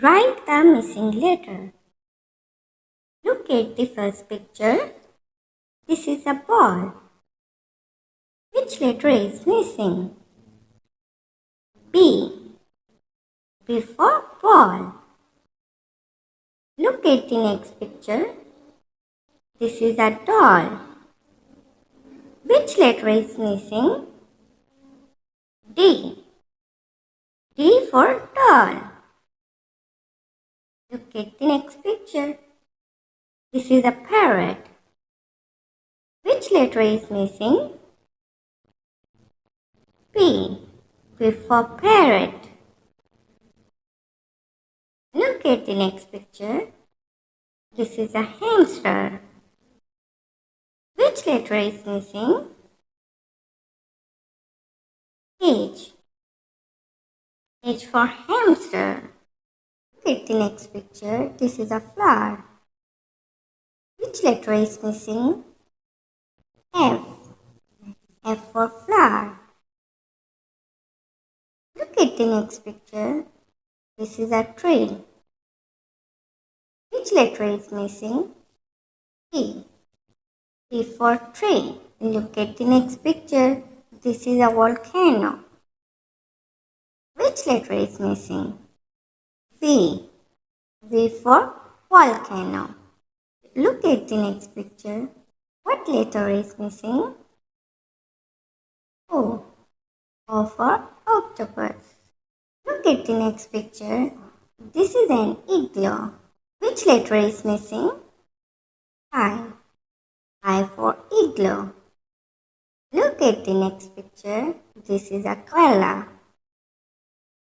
Write the missing letter. Look at the first picture. This is a ball. Which letter is missing? B. B for ball. Look at the next picture. This is a doll. Which letter is missing? D. D for doll. Look at the next picture. This is a parrot. Which letter is missing? P. P for parrot. Look at the next picture. This is a hamster. Which letter is missing? H. H for hamster. Look at the next picture. This is a flower. Which letter is missing? F. F for flower. Look at the next picture. This is a tree. Which letter is missing? T. T for tree. Look at the next picture. This is a volcano. Which letter is missing? V. V for volcano. Look at the next picture. What letter is missing? O. O for octopus. Look at the next picture. This is an igloo. Which letter is missing? I. I for igloo. Look at the next picture. This is a koala.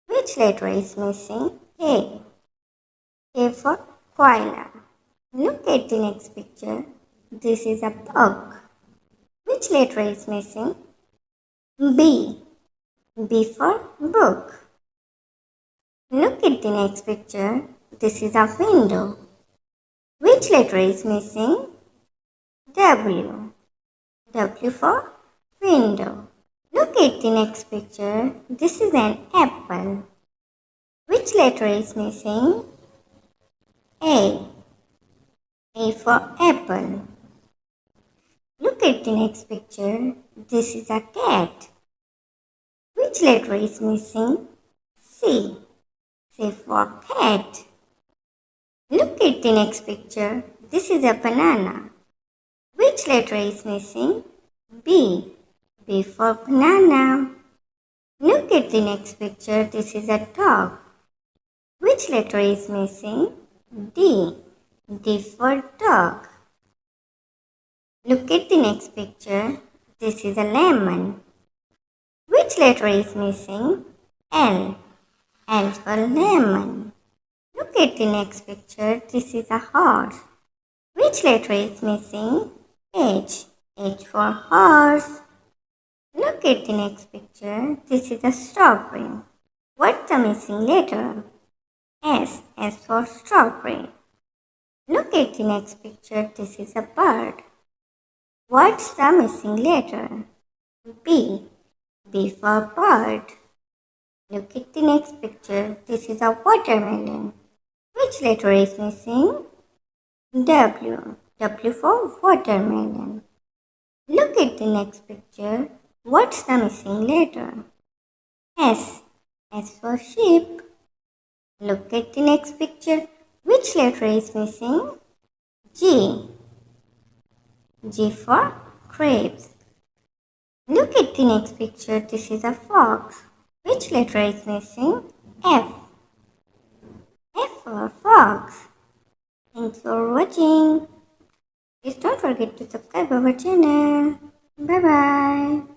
Which letter is missing? A. A for koala. Look at the next picture. This is a book. Which letter is missing? B. B for book. Look at the next picture. This is a window. Which letter is missing? W. W for window. Look at the next picture. This is an apple. Which letter is missing? A. A for apple. Look at the next picture. This is a cat. Which letter is missing? C. C for cat. Look at the next picture. This is a banana. Which letter is missing? B. B for banana. Look at the next picture. This is a dog. Which letter is missing? D. D for dog. Look at the next picture. This is a lemon. Which letter is missing? L. L for lemon. Look at the next picture. This is a horse. Which letter is missing? H. H for horse. Look at the next picture. This is a strawberry. What's the missing letter? S. S for strawberry. Look at the next picture. This is a bird. What's the missing letter? B. B for bird. Look at the next picture. This is a watermelon. Which letter is missing? W. W for watermelon. Look at the next picture. What's the missing letter? S. S for sheep. Look at the next picture. Which letter is missing? G. G for grapes. Look at the next picture. This is a fox. Which letter is missing? F. F for fox. Thanks for watching. Please don't forget to subscribe our channel. Bye bye.